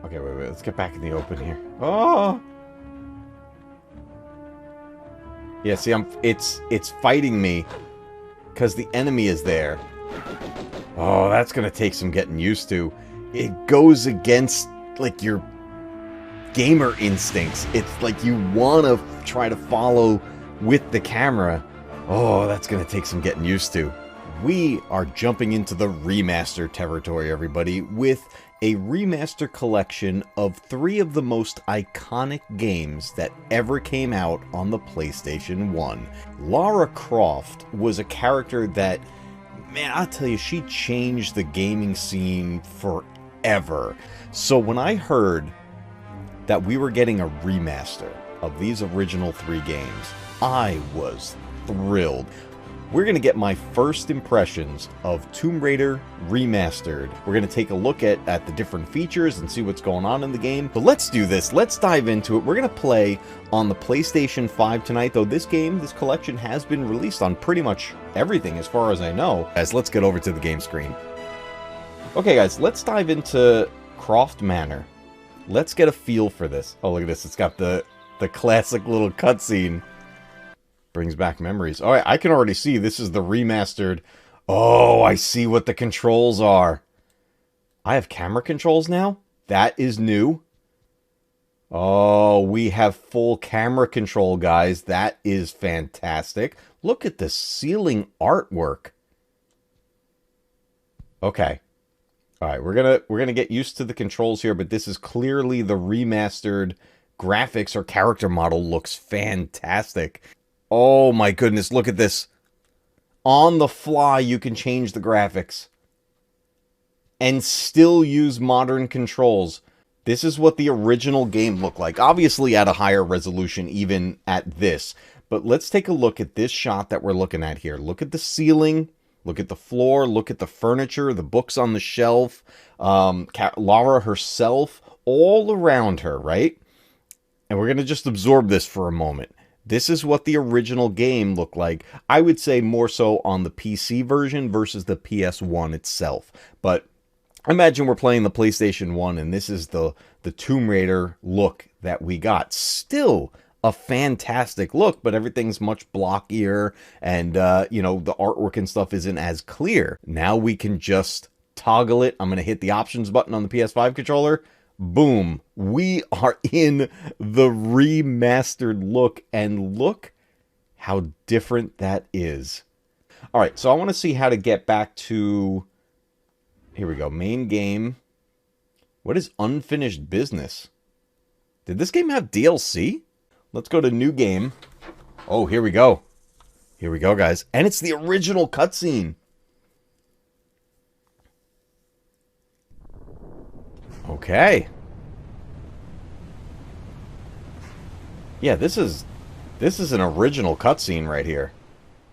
Okay, wait. Let's get back in the open here. Oh! Yeah, see, it's fighting me because the enemy is there. Oh, that's gonna take some getting used to. It goes against, like, your gamer instincts. It's like you want to try to follow with the camera. Oh, that's gonna take some getting used to. We are jumping into the remaster territory, everybody, with a remaster collection of 3 of the most iconic games that ever came out on the PlayStation 1. Lara Croft was a character that, man, I'll tell you, she changed the gaming scene forever. So when I heard that we were getting a remaster of these original 3 games, I was thrilled. We're going to get my first impressions of Tomb Raider Remastered. We're going to take a look at the different features and see what's going on in the game. But let's do this. Let's dive into it. We're going to play on the PlayStation 5 tonight, though this collection has been released on pretty much everything as far as I know. Guys, let's get over to the game screen. Okay, guys, let's dive into Croft Manor. Let's get a feel for this. Oh, look at this. It's got the classic little cutscene. Brings back memories. All right, I can already see this is the remastered. Oh, I see what the controls are. I have camera controls now? That is new. Oh, we have full camera control, guys. That is fantastic. Look at the ceiling artwork. Okay. All right, we're gonna get used to the controls here, but this is clearly the remastered graphics. Or character model looks fantastic. Oh my goodness, look at this. On the fly, you can change the graphics and still use modern controls. This is what the original game looked like. Obviously at a higher resolution even at this. But let's take a look at this shot that we're looking at here. Look at the ceiling. Look at the floor. Look at the furniture, the books on the shelf. Lara herself, all around her, right? And we're going to just absorb this for a moment. This is what the original game looked like. I would say more so on the PC version versus the PS1 itself. But imagine we're playing the PlayStation 1 and this is the Tomb Raider look that we got. Still a fantastic look, but everything's much blockier and, you know, the artwork and stuff isn't as clear. Now we can just toggle it. I'm going to hit the options button on the PS5 controller. Boom, we are in the remastered look, and look how different that is. All right, so I want to see how to get back to, here we go, main game. What is unfinished business? Did this game have DLC? Let's go to new game. Oh, here we go. Here we go, guys. And it's the original cutscene. Okay. Yeah, this is an original cutscene right here.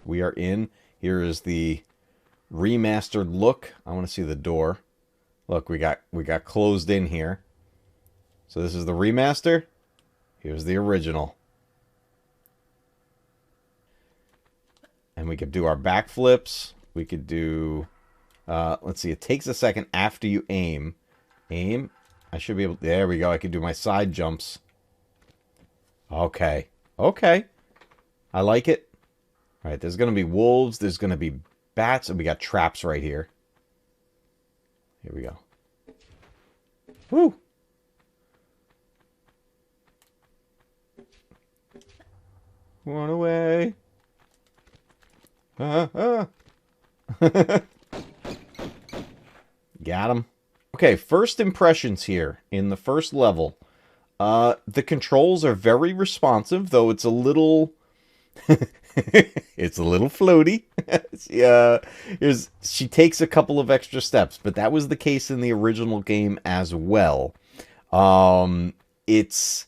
We are in. Here is the remastered look. I want to see the door. Look, we got closed in here. So this is the remaster. Here's the original. And we could do our backflips. We could do let's see, it takes a second after you aim. Aim. I should be able... There we go. I can do my side jumps. Okay. Okay. I like it. All right. There's going to be wolves. There's going to be bats. And we got traps right here. Here we go. Woo. Run away. Got him. Okay, first impressions here in the first level. The controls are very responsive, though it's a little... it's a little floaty. She takes a couple of extra steps, but that was the case in the original game as well. It's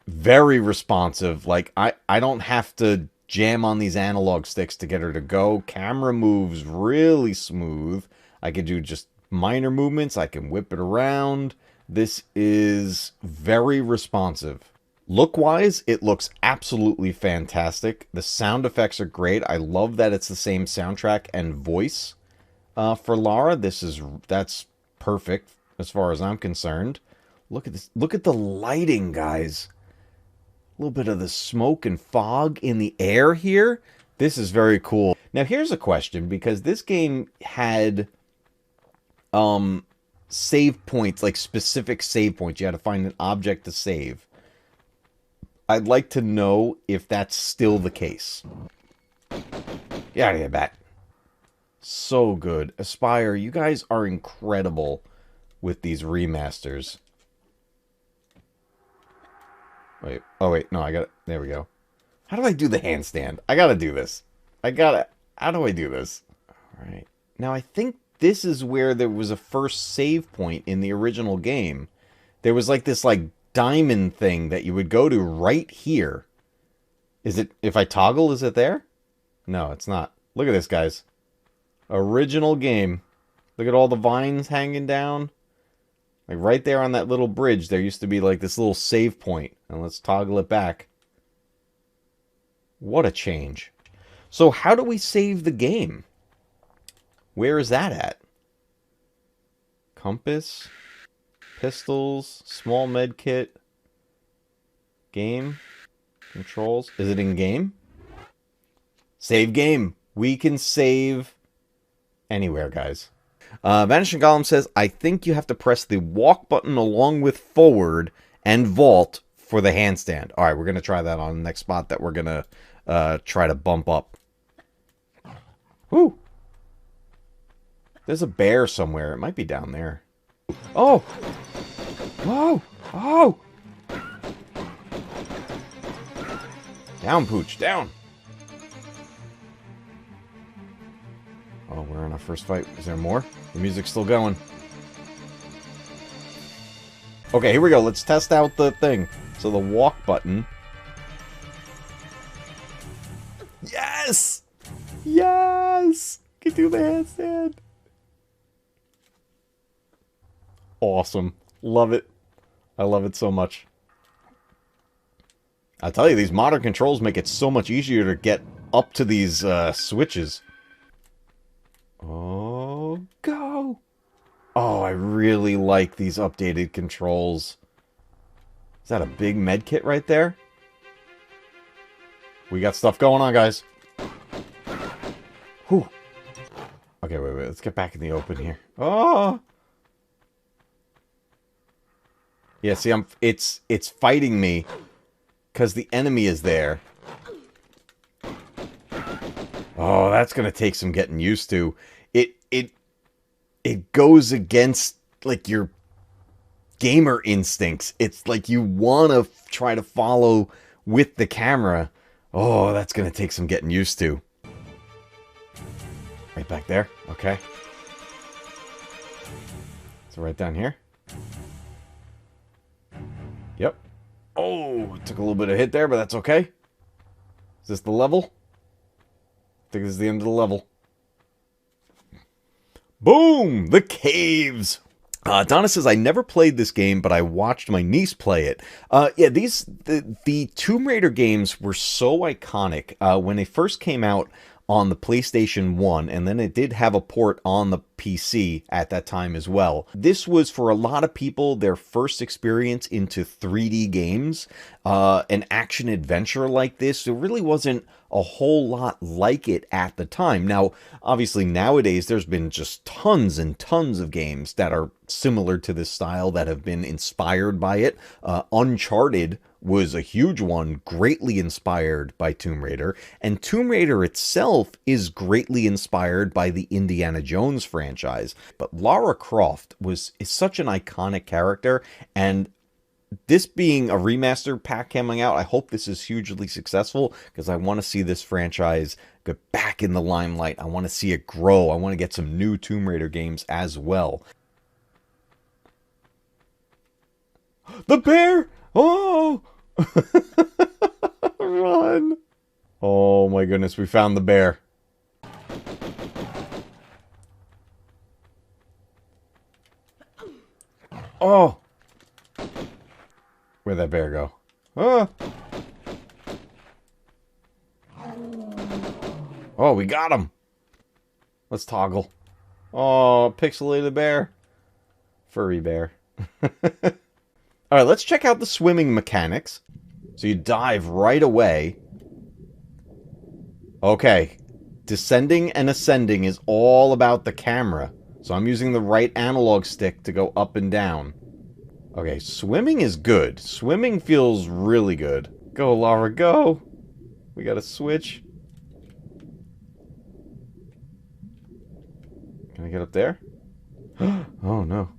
very responsive. Like, I don't have to jam on these analog sticks to get her to go. Camera moves really smooth. I can do just minor movements. I can whip it around. This is very responsive. Look-wise, it looks absolutely fantastic. The sound effects are great. I love that it's the same soundtrack and voice for Lara. That's perfect as far as I'm concerned. Look at this. Look at the lighting, guys. A little bit of the smoke and fog in the air here. This is very cool. Now, here's a question, because this game had save points, like specific save points. You had to find an object to save. I'd like to know if that's still the case. Get out of here, bat. So good. Aspire, you guys are incredible with these remasters. Wait. Oh, wait. No, I got it. There we go. How do I do the handstand? I gotta do this. How do I do this? Alright. Now, I think this is where there was a first save point in the original game. There was like this, like, diamond thing that you would go to right here. Is it... If I toggle, is it there? No, it's not. Look at this, guys. Original game. Look at all the vines hanging down. Like right there on that little bridge, there used to be like this little save point. And let's toggle it back. What a change. So how do we save the game? Where is that at? Compass. Pistols. Small med kit. Game. Controls. Is it in game? Save game. We can save anywhere, guys. Vanishing Golem says, I think you have to press the walk button along with forward and vault for the handstand. All right, we're going to try that on the next spot that we're going to try to bump up. Woo! There's a bear somewhere. It might be down there. Oh! Whoa! Oh! Down, Pooch, down! Oh, we're in our first fight. Is there more? The music's still going. Okay, here we go. Let's test out the thing. So the walk button. Yes! Yes! Can do the handstand. Awesome. Love it. I love it so much. I tell you, these modern controls make it so much easier to get up to these switches. Oh, go! Oh, I really like these updated controls. Is that a big med kit right there? We got stuff going on, guys. Whew. Okay, wait. Let's get back in the open here. Oh! Yeah, see, it's fighting me because the enemy is there. Oh, that's gonna take some getting used to. It goes against like your gamer instincts. It's like you want to try to follow with the camera. Oh, that's gonna take some getting used to. Right back there. Okay. So right down here. Yep. Oh, took a little bit of hit there, but that's okay. Is this the level? I think this is the end of the level. Boom! The caves! Donna says, I never played this game, but I watched my niece play it. Yeah, the Tomb Raider games were so iconic. When they first came out on the PlayStation 1, and then it did have a port on the PC at that time as well. This was, for a lot of people, their first experience into 3D games. An action-adventure like this, there really wasn't a whole lot like it at the time. Now, obviously, nowadays, there's been just tons and tons of games that are similar to this style that have been inspired by it. Uncharted was a huge one, greatly inspired by Tomb Raider, and Tomb Raider itself is greatly inspired by the Indiana Jones franchise. But Lara Croft is such an iconic character, and this being a remaster pack coming out, I hope this is hugely successful, because I want to see this franchise get back in the limelight. I want to see it grow. I want to get some new Tomb Raider games as well. The bear! Oh! Run! Oh my goodness, we found the bear. Oh! Where'd that bear go? Oh! Oh, we got him! Let's toggle. Oh, pixelated bear. Furry bear. Alright, let's check out the swimming mechanics. So you dive right away. Okay. Descending and ascending is all about the camera. So I'm using the right analog stick to go up and down. Okay, swimming is good. Swimming feels really good. Go, Lara, go! We gotta switch. Can I get up there? Oh, no.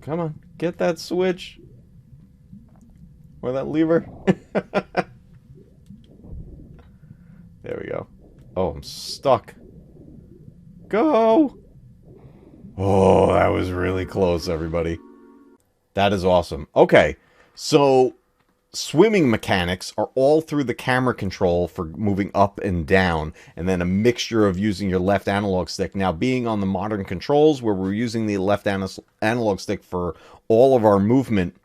Come on, get that switch. Or that lever. There we go. Oh, I'm stuck. Go! Oh, that was really close, everybody. That is awesome. Okay, so swimming mechanics are all through the camera control for moving up and down, and then a mixture of using your left analog stick. Now, being on the modern controls, where we're using the left analog stick for all of our movement,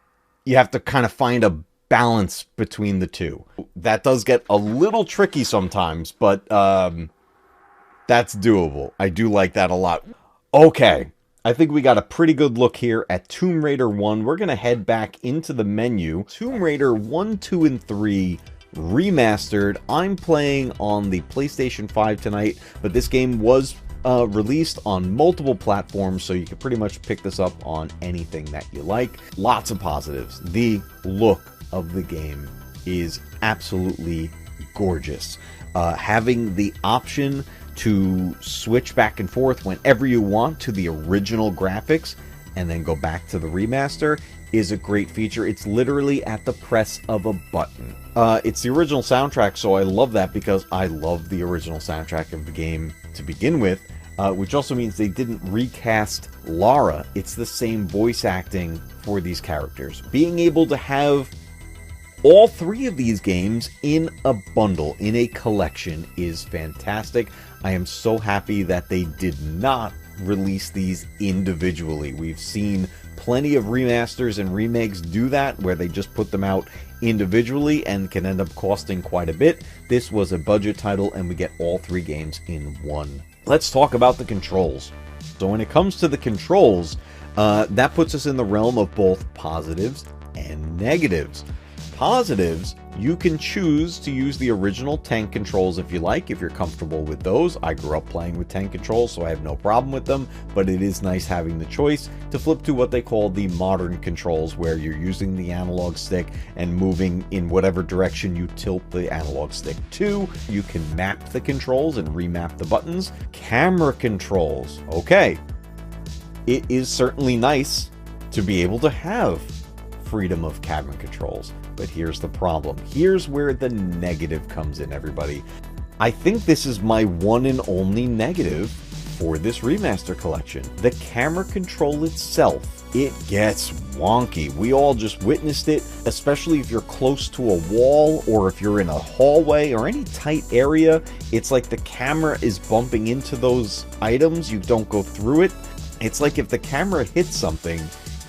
you have to kind of find a balance between the two. That does get a little tricky sometimes, but that's doable. I do like that a lot. Okay, I think we got a pretty good look here at Tomb Raider 1. We're going to head back into the menu. Tomb Raider 1, 2, and 3 Remastered. I'm playing on the PlayStation 5 tonight, but this game was released on multiple platforms, so you can pretty much pick this up on anything that you like. Lots of positives. The look of the game is absolutely gorgeous. Having the option to switch back and forth whenever you want to the original graphics and then go back to the remaster is a great feature. It's literally at the press of a button. It's the original soundtrack, so I love that because I love the original soundtrack of the game to begin with, which also means they didn't recast Lara. It's the same voice acting for these characters. Being able to have all three of these games in a bundle, in a collection, is fantastic. I am so happy that they did not release these individually. We've seen plenty of remasters and remakes do that, where they just put them out individually and can end up costing quite a bit. This was a budget title, and we get all three games in one. Let's talk about the controls. So when it comes to the controls, that puts us in the realm of both positives and negatives. Positives, you can choose to use the original tank controls if you like, if you're comfortable with those. I grew up playing with tank controls, so I have no problem with them, but it is nice having the choice to flip to what they call the modern controls, where you're using the analog stick and moving in whatever direction you tilt the analog stick to. You can map the controls and remap the buttons. Camera controls. Okay, it is certainly nice to be able to have freedom of camera controls. But here's the problem. Here's where the negative comes in, everybody. I think this is my one and only negative for this remaster collection. The camera control itself, it gets wonky. We all just witnessed it, especially if you're close to a wall or if you're in a hallway or any tight area. It's like the camera is bumping into those items. You don't go through it. It's like if the camera hits something,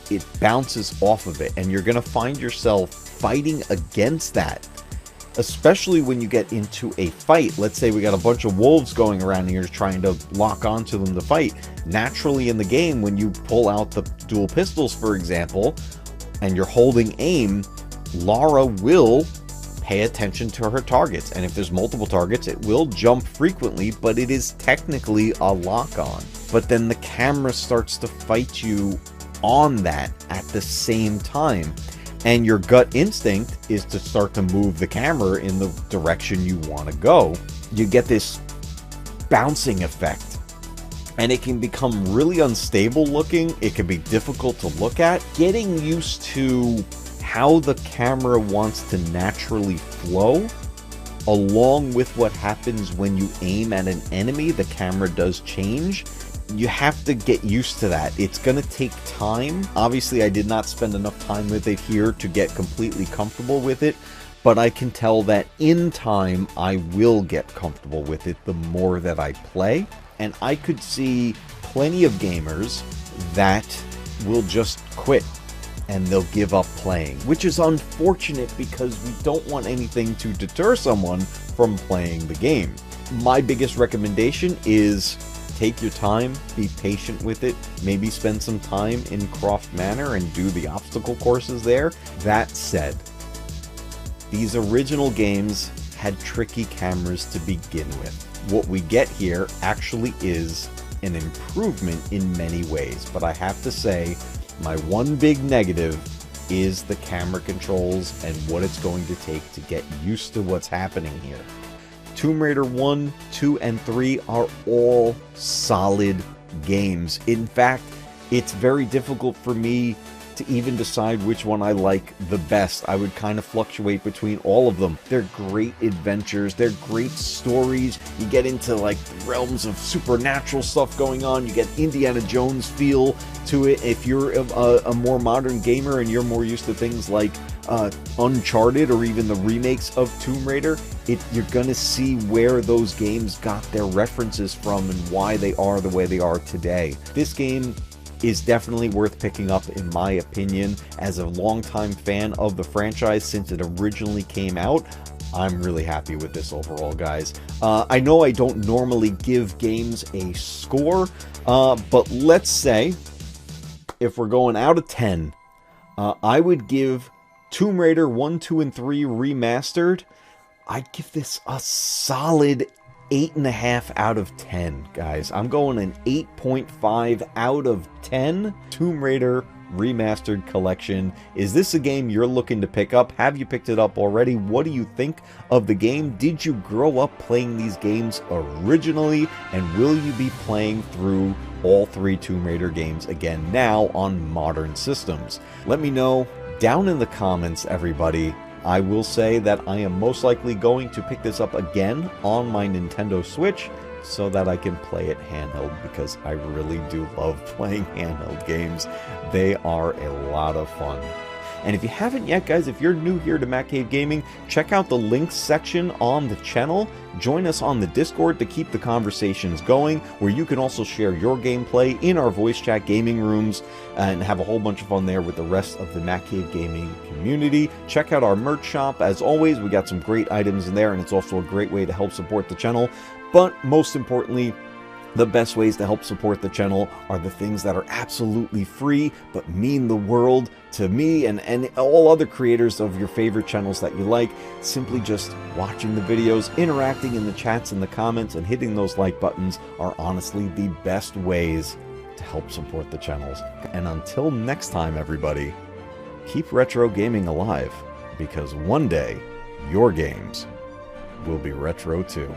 it bounces off of it, and you're going to find yourself fighting against that, especially when you get into a fight. Let's say we got a bunch of wolves going around and you're trying to lock onto them to fight. Naturally in the game, when you pull out the dual pistols, for example, and you're holding aim, Lara will pay attention to her targets, and if there's multiple targets, it will jump frequently, but it is technically a lock-on. But then the camera starts to fight you on that at the same time, and your gut instinct is to start to move the camera in the direction you want to go. You get this bouncing effect, and it can become really unstable looking. It can be difficult to look at. Getting used to how the camera wants to naturally flow, along with what happens when you aim at an enemy, the camera does change. You have to get used to that. It's going to take time. Obviously, I did not spend enough time with it here to get completely comfortable with it, but I can tell that in time, I will get comfortable with it the more that I play. And I could see plenty of gamers that will just quit and they'll give up playing, which is unfortunate because we don't want anything to deter someone from playing the game. My biggest recommendation is Just take your time, be patient with it, maybe spend some time in Croft Manor and do the obstacle courses there. That said, these original games had tricky cameras to begin with. What we get here actually is an improvement in many ways, but I have to say, my one big negative is the camera controls and what it's going to take to get used to what's happening here. Tomb Raider 1, 2, and 3 are all solid games. In fact, it's very difficult for me to even decide which one I like the best. I would kind of fluctuate between all of them. They're great adventures, they're great stories. You get into like realms of supernatural stuff going on. You get Indiana Jones feel to it. If you're a more modern gamer and you're more used to things like Uncharted or even the remakes of Tomb Raider, you're gonna see where those games got their references from and why they are the way they are today. This game is definitely worth picking up, in my opinion. As a longtime fan of the franchise since it originally came out, I'm really happy with this overall, guys. I know I don't normally give games a score, but let's say, if we're going out of 10, I would give Tomb Raider 1, 2, and 3 Remastered, I'd give this a solid 8.5 out of 10, guys. I'm going an 8.5 out of 10. Tomb Raider Remastered Collection. Is this a game you're looking to pick up? Have you picked it up already? What do you think of the game? Did you grow up playing these games originally? And will you be playing through all 3 Tomb Raider games again now on modern systems? Let me know down in the comments, everybody. I will say that I am most likely going to pick this up again on my Nintendo Switch so that I can play it handheld, because I really do love playing handheld games. They are a lot of fun. And if you haven't yet, guys, if you're new here to Matcave Gaming, check out the links section on the channel. Join us on the Discord to keep the conversations going, where you can also share your gameplay in our voice chat gaming rooms and have a whole bunch of fun there with the rest of the Matcave Gaming community. Check out our merch shop. As always, we got some great items in there, and it's also a great way to help support the channel. But most importantly, the best ways to help support the channel are the things that are absolutely free but mean the world to me and all other creators of your favorite channels that you like. Simply just watching the videos, interacting in the chats and the comments, and hitting those like buttons are honestly the best ways to help support the channels. And until next time, everybody, keep retro gaming alive, because one day your games will be retro too.